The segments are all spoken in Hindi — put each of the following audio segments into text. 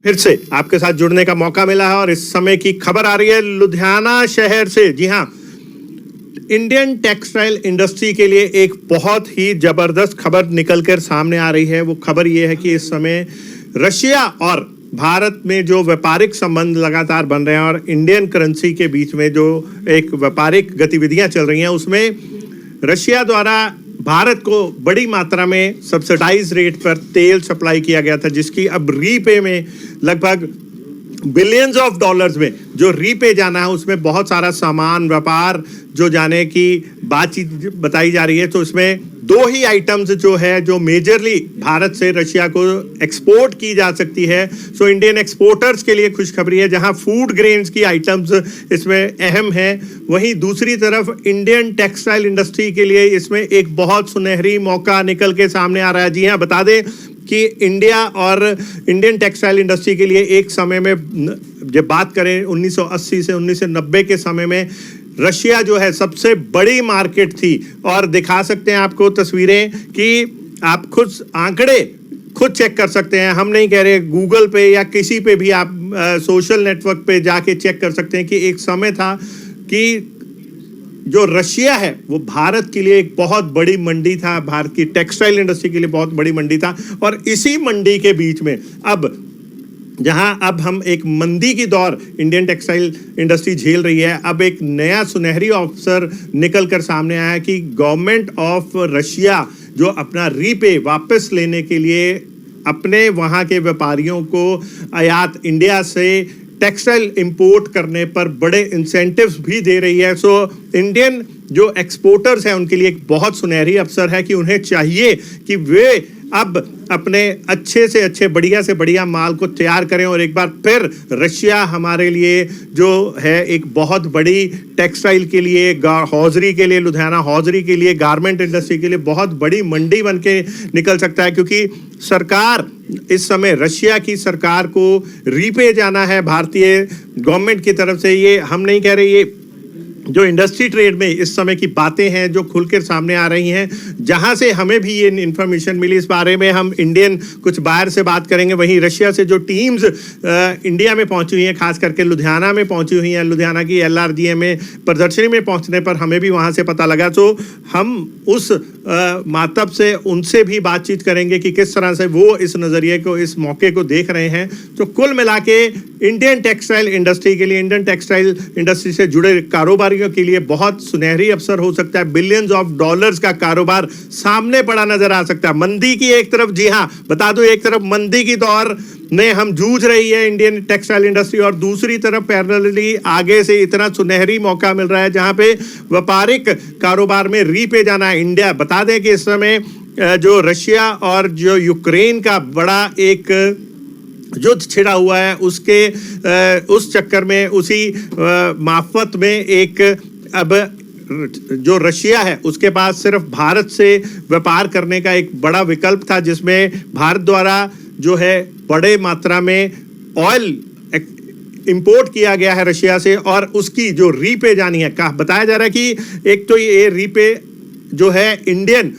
फिर से आपके साथ जुड़ने का मौका मिला है और इस समय की खबर आ रही है लुधियाना शहर से। जी हां, इंडियन टेक्सटाइल इंडस्ट्री के लिए एक बहुत ही जबरदस्त खबर निकलकर सामने आ रही है। वो खबर ये है कि इस समय रशिया और भारत में जो व्यापारिक संबंध लगातार बन रहे हैं और इंडियन करेंसी के बीच में जो एक व्यापारिक गतिविधियां चल रही हैं, उसमें रशिया द्वारा भारत को बड़ी मात्रा में सब्सिडाइज रेट पर तेल सप्लाई किया गया था, जिसकी अब रीपे में लगभग बिलियंस ऑफ डॉलर्स में जो रीपे जाना है, उसमें बहुत सारा सामान व्यापार जो जाने की बातचीत बताई जा रही है। तो इसमें दो ही आइटम्स जो है जो मेजरली भारत से रशिया को एक्सपोर्ट की जा सकती है। सो इंडियन एक्सपोर्टर्स के लिए खुशखबरी है, जहां फूड ग्रेन्स की आइटम्स इसमें अहम है। वहीं दूसरी तरफ इंडियन टेक्सटाइल इंडस्ट्री के लिए इसमें एक बहुत सुनहरी मौका निकल के सामने आ रहा है। जी हाँ, बता दें कि इंडिया और इंडियन टेक्सटाइल इंडस्ट्री के लिए एक समय में जब बात करें 1980 से 1990 के समय में रशिया जो है सबसे बड़ी मार्केट थी। और दिखा सकते हैं आपको तस्वीरें कि आप खुद आंकड़े खुद चेक कर सकते हैं। हम नहीं कह रहे, गूगल पे या किसी पे भी आप सोशल नेटवर्क पे जाके चेक कर सकते हैं कि एक समय था कि जो रशिया है वो भारत के लिए एक बहुत बड़ी मंडी था, भारत की टेक्सटाइल इंडस्ट्री के लिए बहुत बड़ी मंडी था। और इसी मंडी के बीच में अब जहां अब हम एक मंदी की दौर इंडियन टेक्सटाइल इंडस्ट्री झेल रही है, अब एक नया सुनहरी अवसर निकल कर सामने आया कि गवर्नमेंट ऑफ रशिया जो अपना रीपे वापस लेने के लिए अपने वहां के व्यापारियों को आयात इंडिया से टेक्सटाइल इंपोर्ट करने पर बड़े इंसेंटिव्स भी दे रही है। सो इंडियन जो एक्सपोर्टर्स हैं उनके लिए एक बहुत सुनहरी अवसर है कि उन्हें चाहिए कि वे अब अपने अच्छे से अच्छे बढ़िया से बढ़िया माल को तैयार करें और एक बार फिर रशिया हमारे लिए जो है एक बहुत बड़ी टेक्सटाइल के लिए, हौजरी के लिए, लुधियाना हौजरी के लिए, गारमेंट इंडस्ट्री के लिए बहुत बड़ी मंडी बन के निकल सकता है। क्योंकि सरकार इस समय रशिया की सरकार को रीपे जाना है भारतीय गवर्नमेंट की तरफ से। ये हम नहीं कह रहे, ये जो इंडस्ट्री ट्रेड में इस समय की बातें हैं जो खुलकर सामने आ रही हैं, जहां से हमें भी ये इन्फॉर्मेशन मिली, इस बारे में हम इंडियन कुछ बायर से बात करेंगे। वहीं रशिया से जो टीम्स इंडिया में पहुंची हुई हैं, खास करके लुधियाना में पहुंची हुई हैं, लुधियाना की LRGA में प्रदर्शनी में पहुंचने पर हमें भी वहां से पता लगा। तो हम उस मातब से उनसे भी बातचीत करेंगे कि किस तरह से वो इस नज़रिए को, इस मौके को देख रहे हैं। तो कुल मिला के इंडियन टेक्सटाइल इंडस्ट्री के लिए, इंडियन टेक्सटाइल इंडस्ट्री से जुड़े कारोबारियों के लिए बहुत सुनहरी अवसर हो सकता है। बिलियंस ऑफ डॉलर्स का कारोबार सामने पड़ा नजर आ सकता है। मंदी की एक तरफ, जी हाँ बता दो, एक तरफ मंदी की दौर में हम जूझ रही है इंडियन टेक्सटाइल इंडस्ट्री, और दूसरी तरफ पैरेलली आगे से इतना सुनहरी मौका मिल रहा है जहां पे व्यापारिक कारोबार में रीपे जाना है इंडिया। बता दें कि इस समय जो रशिया और जो यूक्रेन का बड़ा एक युद्ध छिड़ा हुआ है, उसके उस चक्कर में, उसी मार्फत में एक अब जो रशिया है उसके पास सिर्फ भारत से व्यापार करने का एक बड़ा विकल्प था, जिसमें भारत द्वारा जो है बड़े मात्रा में ऑयल इंपोर्ट किया गया है रशिया से, और उसकी जो रीपे जानी है, कहा बताया जा रहा है कि एक तो ये रीपे जो है इंडियन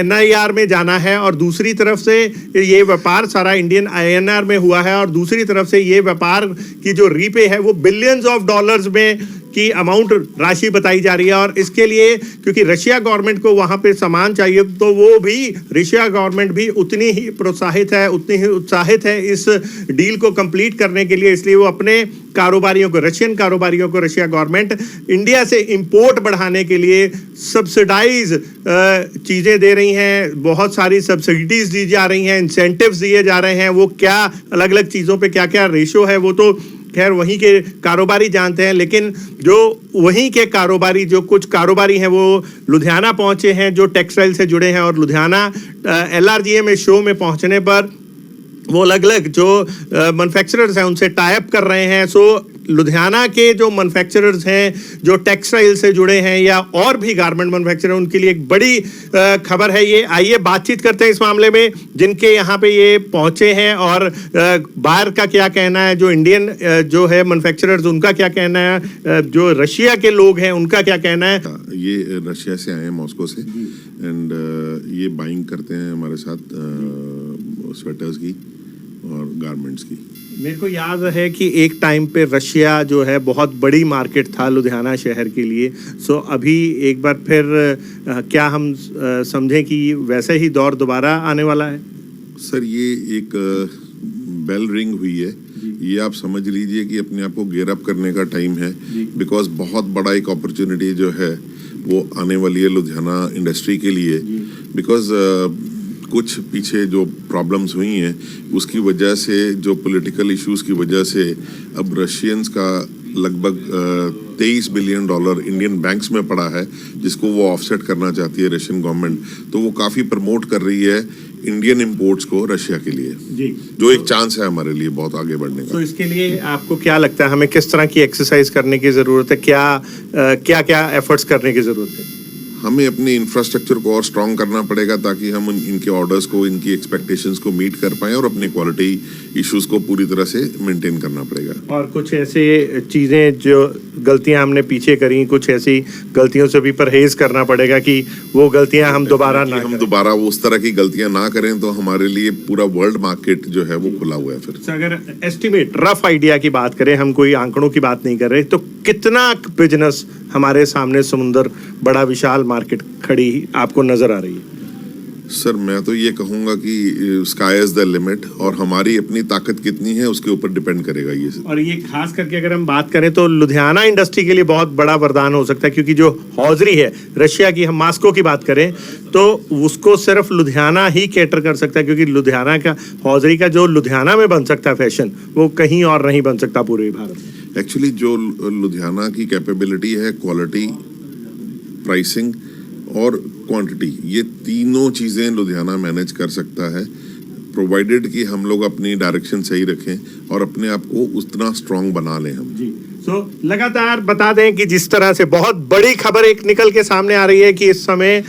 NIR में जाना है, और दूसरी तरफ से ये व्यापार सारा इंडियन INR में हुआ है, और दूसरी तरफ से ये व्यापार की जो रीपे है वो बिलियंस ऑफ डॉलर्स में की अमाउंट राशि बताई जा रही है। और इसके लिए क्योंकि रशिया गवर्नमेंट को वहाँ पे सामान चाहिए, तो वो भी रशिया गवर्नमेंट भी उतनी ही प्रोत्साहित है, उतनी ही उत्साहित है इस डील को कंप्लीट करने के लिए। इसलिए वो अपने कारोबारियों को, रशियन कारोबारियों को, रशिया गवर्नमेंट इंडिया से इंपोर्ट बढ़ाने के लिए सब्सिडाइज चीज़ें दे रही हैं, बहुत सारी सब्सिडीज दी जा रही हैं, इंसेंटिव्स दिए जा रहे हैं। वो क्या अलग अलग चीज़ों पे क्या क्या रेशो है वो तो खैर वहीं के कारोबारी जानते हैं, लेकिन जो वहीं के कारोबारी, जो कुछ कारोबारी हैं वो लुधियाना पहुंचे हैं जो टेक्सटाइल से जुड़े हैं, और लुधियाना LRGA में शो में पहुंचने पर वो अलग अलग जो मैन्युफैक्चरर्स हैं उनसे टाई अप कर रहे हैं। सो लुधियाना के जो मैन्युफैक्चरर्स हैं जो टेक्सटाइल से जुड़े हैं या और भी गारमेंट मैन्युफैक्चरर, उनके लिए एक बड़ी खबर है ये। आइए बातचीत करते हैं इस मामले में जिनके यहाँ पे ये पहुँचे हैं, और बाहर का क्या कहना है, जो इंडियन जो है मैन्युफैक्चरर्स उनका क्या कहना है, जो रशिया के लोग हैं उनका क्या कहना है। ये रशिया से आए हैं, मॉस्को से, एंड ये बाइंग करते हैं हमारे साथ स्वेटर्स की, और गारमेंट्स की। मेरे को याद है कि एक टाइम पे रशिया जो है बहुत बड़ी मार्केट था लुधियाना शहर के लिए। सो अभी एक बार फिर क्या हम समझें कि वैसे ही दौर दोबारा आने वाला है? सर ये एक बेल रिंग हुई है, ये आप समझ लीजिए कि अपने आप को गेयर अप करने का टाइम है, बिकॉज बहुत बड़ा एक अपॉर्चुनिटी जो है वो आने वाली है लुधियाना इंडस्ट्री के लिए। बिकॉज कुछ पीछे जो प्रॉब्लम्स हुई हैं उसकी वजह से, जो पॉलिटिकल इश्यूज की वजह से अब रशियंस का लगभग $23 बिलियन इंडियन बैंक्स में पड़ा है, जिसको वो ऑफसेट करना चाहती है रशियन गवर्नमेंट। तो वो काफ़ी प्रमोट कर रही है इंडियन इंपोर्ट्स को रशिया के लिए, जी, जो एक चांस है हमारे लिए बहुत आगे बढ़ने का। तो इसके लिए आपको क्या लगता है हमें किस तरह की एक्सरसाइज करने की ज़रूरत है? क्या क्या एफर्ट्स करने की ज़रूरत है? हमें अपने इंफ्रास्ट्रक्चर को और स्ट्रॉन्ग करना पड़ेगा ताकि हम इनके ऑर्डर्स को, इनकी एक्सपेक्टेशंस को मीट कर पाएं, और अपने क्वालिटी इश्यूज को पूरी तरह से मेंटेन करना पड़ेगा। और कुछ ऐसे चीज़ें जो गलतियां हमने पीछे करी, कुछ ऐसी गलतियों से भी परहेज करना पड़ेगा कि वो गलतियां हम दोबारा ना करें। दोबारा उस तरह की गलतियां ना करें, तो हमारे लिए पूरा वर्ल्ड मार्केट जो है वो खुला हुआ है। फिर अगर एस्टिमेट, रफ आइडिया की बात करें, हम कोई आंकड़ों की बात नहीं कर रहे, तो कितना बिजनेस हमारे सामने समुंदर बड़ा विशाल मार्केट खड़ी आपको नजर आ रही है? सर मैं तो ये कहूँगा कि स्काई इज द लिमिट, और हमारी अपनी ताकत कितनी है उसके ऊपर डिपेंड करेगा ये। और ये खास करके अगर हम बात करें तो लुधियाना इंडस्ट्री के लिए बहुत बड़ा वरदान हो सकता है, क्योंकि जो हौजरी है रशिया की, हम मास्को की बात करें तो उसको सिर्फ लुधियाना ही कैटर कर सकता है, क्योंकि लुधियाना का हौजरी का जो लुधियाना में बन सकता है फैशन, वो कहीं और नहीं बन सकता पूरे भारत में। एक्चुअली जो लुधियाना की कैपेबिलिटी है, क्वालिटी, प्राइसिंग और क्वांटिटी, ये तीनों चीज़ें लुधियाना मैनेज कर सकता है, प्रोवाइडेड कि हम लोग अपनी डायरेक्शन सही रखें और अपने आप को उतना स्ट्रांग बना लें हम। जी, लगातार बता दें कि जिस तरह से बहुत बड़ी खबर एक निकल के सामने आ रही है कि इस समय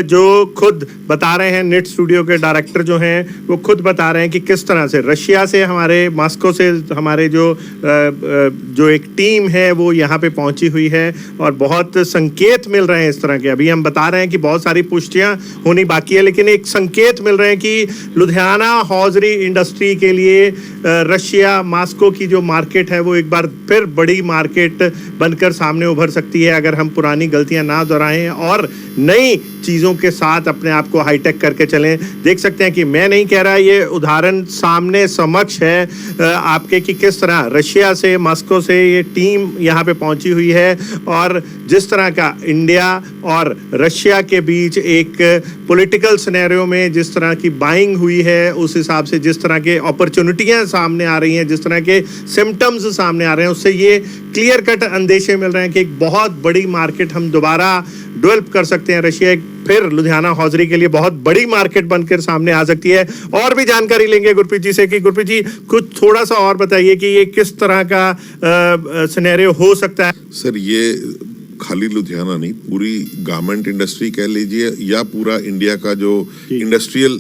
जो खुद बता रहे हैं, नेट स्टूडियो के डायरेक्टर जो हैं वो खुद बता रहे हैं कि किस तरह से रशिया से, हमारे मॉस्को से हमारे जो एक टीम है वो यहाँ पे पहुँची हुई है, और बहुत संकेत मिल रहे हैं इस तरह के। अभी हम बता रहे हैं कि बहुत सारी पुष्टियाँ होनी बाकी है, लेकिन एक संकेत मिल रहे हैं कि लुधियाना हौजरी इंडस्ट्री के लिए रशिया, मॉस्को की जो मार्केट है वो एक बार फिर बड़ी मार्केट बनकर सामने उभर सकती है, अगर हम पुरानी गलतियां ना दोहराएं और नई चीज़ों के साथ अपने आप को हाईटेक करके चलें। देख सकते हैं कि मैं नहीं कह रहा, ये उदाहरण सामने समक्ष है आपके कि किस तरह रशिया से, मॉस्को से ये टीम यहाँ पे पहुंची हुई है, और जिस तरह का इंडिया और रशिया के बीच एक पॉलिटिकल सिनेरियो में जिस तरह की बाइंग हुई है, उस हिसाब से जिस तरह के अपॉर्चुनिटियां सामने आ रही हैं, जिस तरह के सिम्टम्स सामने आ रहे हैं, उससे ये क्लियर कट अंदेशे मिल रहे हैं कि एक बहुत बड़ी मार्केट हम दोबारा डेवलप कर सकते हैं। रशिया एक फिर लुधियाना हौजरी के लिए बहुत बड़ी मार्केट बनकर सामने आ सकती है। और भी जानकारी लेंगे गुरप्रीत जी से कि गुरप्रीत जी कुछ थोड़ा सा और बताइए कि ये किस तरह का सिनेरियो हो सकता है? सर ये खाली लुधियाना नहीं, पूरी गारमेंट इंडस्ट्री कह लीजिए, या पूरा इंडिया का जो इंडस्ट्रियल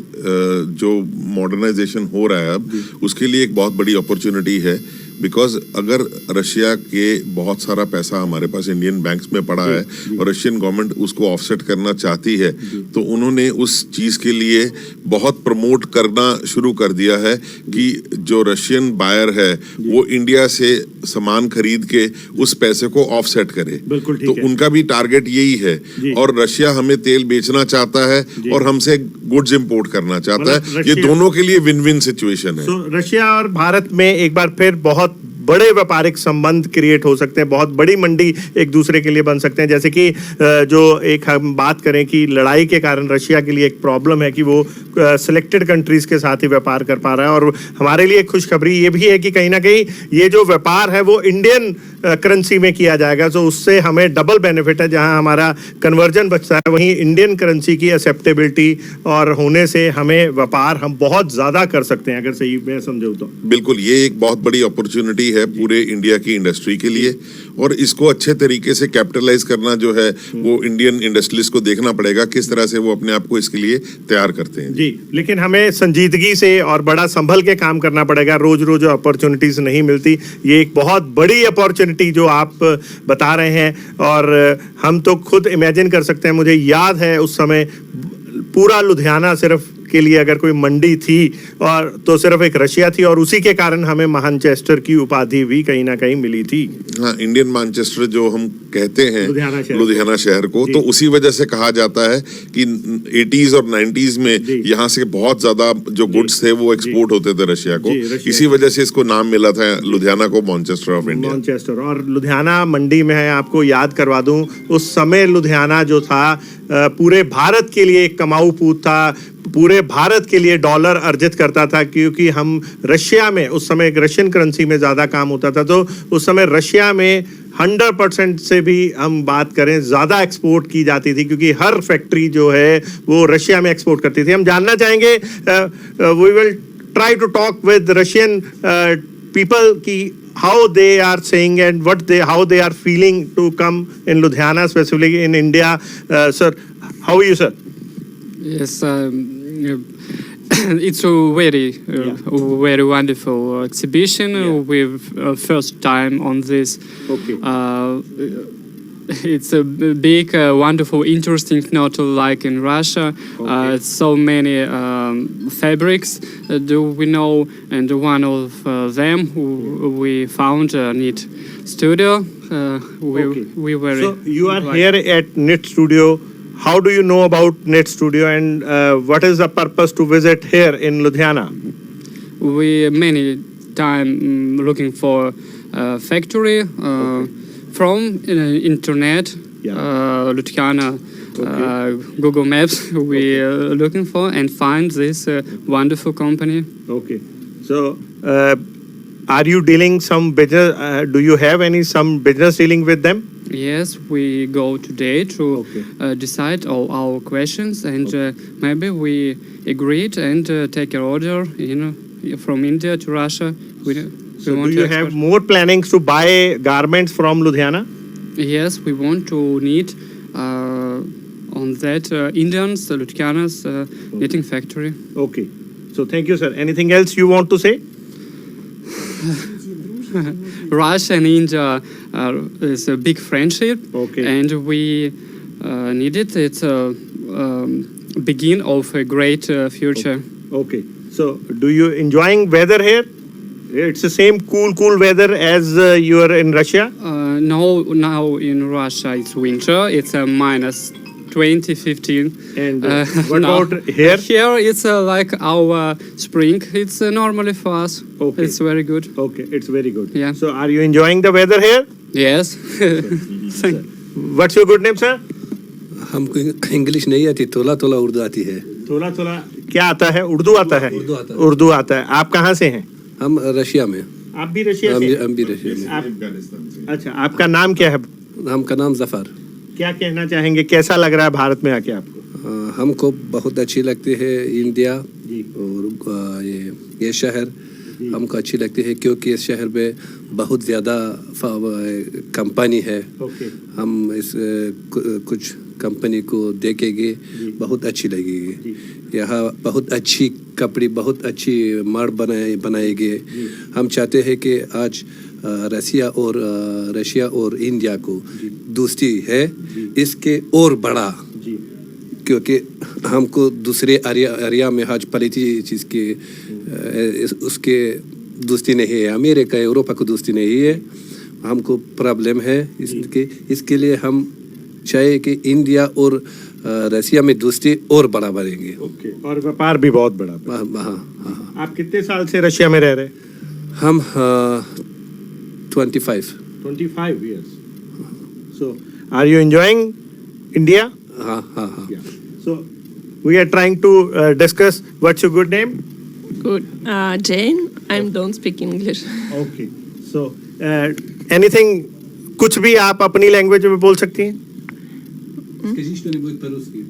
जो मॉडर्नाइजेशन हो रहा है अब, उसके लिए एक बहुत बड़ी अपॉर्चुनिटी है। बिकॉज अगर रशिया के बहुत सारा पैसा हमारे पास इंडियन बैंक्स में पड़ा है और रशियन गवर्नमेंट उसको ऑफसेट करना चाहती है, तो उन्होंने उस चीज़ के लिए बहुत प्रमोट करना शुरू कर दिया है कि जो रशियन बायर है वो इंडिया से सामान खरीद के उस पैसे को ऑफसेट करे। तो उनका भी टारगेट यही है, और रशिया हमें तेल बेचना चाहता है और हमसे गुड्स इंपोर्ट करना चाहता है। ये दोनों के लिए विन विन सिचुएशन है। रशिया और भारत में एक बार फिर बहुत बड़े व्यापारिक संबंध क्रिएट हो सकते हैं, बहुत बड़ी मंडी एक दूसरे के लिए बन सकते हैं। जैसे कि जो एक हम बात करें कि लड़ाई के कारण रशिया के लिए एक प्रॉब्लम है कि वो सिलेक्टेड कंट्रीज के साथ ही व्यापार कर पा रहा है, और हमारे लिए खुशखबरी ये भी है कि कहीं ना कहीं ये जो व्यापार है वो इंडियन करेंसी में किया जाएगा, तो उससे हमें डबल बेनिफिट है। जहां हमारा कन्वर्जन बचता है, वहीं इंडियन करेंसी की एक्सेप्टेबिलिटी और होने से हमें व्यापार हम बहुत ज़्यादा कर सकते हैं, अगर सही मैं समझूँ तो। बिल्कुल, ये एक बहुत बड़ी अपॉर्चुनिटी है पूरे इंडिया की इंडस्ट्री के लिए, और इसको अच्छे तरीके से कैपिटलाइज करना जो है वो इंडियन इंडस्ट्रियलिस्ट को देखना पड़ेगा किस तरह से वो अपने आप को इसके लिए तैयार करते हैं। जी, लेकिन हमें संजीदगी से और बड़ा संभल के काम करना पड़ेगा। रोज रोज अपॉर्चुनिटीज नहीं मिलती, ये एक बहुत बड़ी अपॉर्चुनिटी जो आप बता रहे हैं, और हम तो खुद इमेजिन कर सकते हैं। मुझे याद है उस समय पूरा लुधियाना सिर्फ के लिए अगर कोई मंडी थी और तो सिर्फ एक रशिया थी, और उसी के कारण हमें मैनचेस्टर की उपाधि भी कहीं ना कहीं मिली थी। हाँ, इंडियन मैनचेस्टर जो हम कहते हैं लुधियाना शहर को, तो उसी वजह से कहा जाता है कि 80s और 90s में यहाँ से बहुत ज्यादा जो गुड्स थे वो एक्सपोर्ट होते थे रशिया को, इसी वजह से इसको नाम मिला था लुधियाना को मैनचेस्टर ऑफ इंडिया। मैनचेस्टर और लुधियाना मंडी में है, आपको याद करवा दूं, उस समय लुधियाना जो था पूरे भारत के लिए एक कमाऊ पूत था, पूरे भारत के लिए डॉलर अर्जित करता था, क्योंकि हम रशिया में उस समय रशियन करेंसी में ज़्यादा काम होता था, तो उस समय रशिया में 100% से भी हम बात करें ज़्यादा एक्सपोर्ट की जाती थी, क्योंकि हर फैक्ट्री जो है वो रशिया में एक्सपोर्ट करती थी। हम जानना चाहेंगे, we will try to talk with Russian people की how they are saying and how they are feeling to come in Ludhiana, specifically in India. Sir, how are you, sir? Yes, it's a very wonderful exhibition. We've first time on this. Okay. It's a big, wonderful, interesting, not like in Russia. So many fabrics do we know, and one of them we found Knit Studio. We were. So you are here at Knit Studio. How do you know about Knit Studio, and what is the purpose to visit here in Ludhiana? We many time looking for factory. From internet, Ludhiana, Google Maps, we are looking for and find this wonderful company. Okay, so are you dealing some business? Do you have some business dealing with them? Yes, we go today to decide all our questions, and maybe we agreed and take an order, from India to Russia. So do you have more plannings to buy garments from Ludhiana? Yes, we want to knit on that Indians, Ludhiana's knitting factory. Okay. So thank you, sir. Anything else you want to say? Russia and India is a big friendship, and we need it. It's a begin of a great future. Okay. So do you enjoying weather here? It's the same cool weather as you are in Russia? No, now in Russia it's winter. It's a minus 20, 15. And what about here? Here it's like our spring. It's normally for us. Okay. It's very good. Okay, it's very good. Yeah. So are you enjoying the weather here? Yes. What's your good name, sir? हमको इंग्लिश नहीं आती, थोड़ा थोड़ा उर्दू आती है। थोड़ा क्या आता है? उर्दू आता है? उर्दू आता है। आप कहाँ से हैं? हम रशिया में। आप भी रशिया से? हम भी रशिया में। अच्छा, आपका नाम क्या है? हमका नाम जफर। क्या कहना चाहेंगे, कैसा लग रहा है भारत में आके आपको? हमको बहुत अच्छी लगती है इंडिया, और ये शहर हमको अच्छी लगती है, क्योंकि इस शहर में बहुत ज़्यादा कंपनी है। हम इस कुछ कंपनी को देखेंगे, बहुत अच्छी लगेगी। यहाँ बहुत अच्छी कपड़े, बहुत अच्छी मर्ड बनाएंगे। हम चाहते हैं कि आज रशिया और इंडिया को दोस्ती है, इसके और बड़ा, क्योंकि हमको दूसरे एरिया में आज पॉलिटिक्स चीज़ के उसके दोस्ती नहीं है, अमेरिका यूरोप को दोस्ती नहीं है, हमको प्रॉब्लम है। इसके लिए हम चाहिए कि इंडिया और रशिया में दोस्ती और बड़ा बढ़ेंगे। और व्यापार भी बहुत बड़ा। हाँ। आप कितने साल से रशिया में रह रहे? हम 25 years. So are you enjoying India? हाँ. Yeah. So we are trying to discuss. What's your good name? Good. Jane. I don't speak English. Okay. So anything, कुछ भी आप अपनी लैंग्वेज में बोल सकती हैं? Скажи что-нибудь по-русски.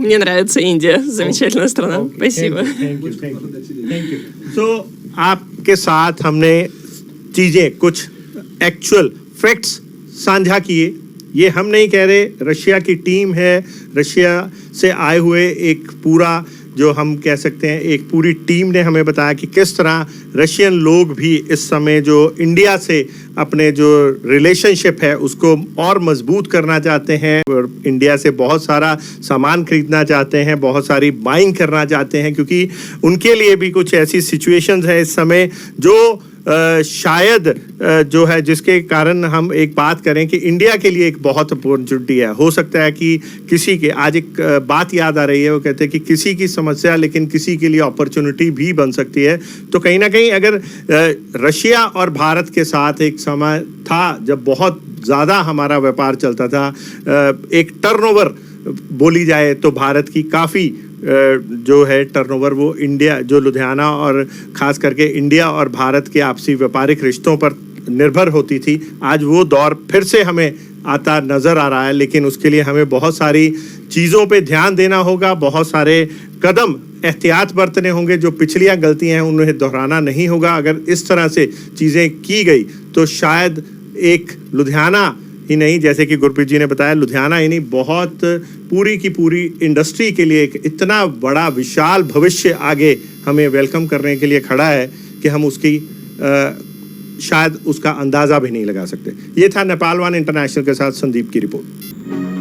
Мне нравится Индия. Замечательная страна. Спасибо. Thank you. So आपके साथ हमने चीजें, कुछ एक्चुअल फैक्ट्स साझा किए। ये हम नहीं कह रहे, रशिया की टीम है, रशिया से आए हुए एक पूरा जो हम कह सकते हैं एक पूरी टीम ने हमें बताया कि किस तरह रशियन लोग भी इस समय जो इंडिया से अपने जो रिलेशनशिप है उसको और मजबूत करना चाहते हैं और इंडिया से बहुत सारा सामान खरीदना चाहते हैं, बहुत सारी बाइंग करना चाहते हैं, क्योंकि उनके लिए भी कुछ ऐसी सिचुएशंस है इस समय जो शायद जो है जिसके कारण हम एक बात करें कि इंडिया के लिए एक बहुत अपॉर्चुनिटी है। हो सकता है कि किसी के आज एक बात याद आ रही है, वो कहते हैं कि किसी की समस्या लेकिन किसी के लिए अपॉर्चुनिटी भी बन सकती है। तो कहीं ना कहीं अगर रशिया और भारत के साथ एक समय था जब बहुत ज़्यादा हमारा व्यापार चलता था, एक टर्नओवर बोली जाए तो भारत की काफ़ी जो है टर्नओवर वो इंडिया जो लुधियाना और ख़ास करके इंडिया और भारत के आपसी व्यापारिक रिश्तों पर निर्भर होती थी। आज वो दौर फिर से हमें आता नज़र आ रहा है, लेकिन उसके लिए हमें बहुत सारी चीज़ों पे ध्यान देना होगा, बहुत सारे कदम एहतियात बरतने होंगे। जो पिछलियां गलतियां हैं उन्हें दोहराना नहीं होगा। अगर इस तरह से चीज़ें की गई तो शायद एक लुधियाना ही नहीं, जैसे कि गुरप्रीत जी ने बताया, लुधियाना ही नहीं बहुत पूरी की पूरी इंडस्ट्री के लिए एक इतना बड़ा विशाल भविष्य आगे हमें वेलकम करने के लिए खड़ा है कि हम उसकी शायद उसका अंदाज़ा भी नहीं लगा सकते। ये था नेपाल वन इंटरनेशनल के साथ संदीप की रिपोर्ट।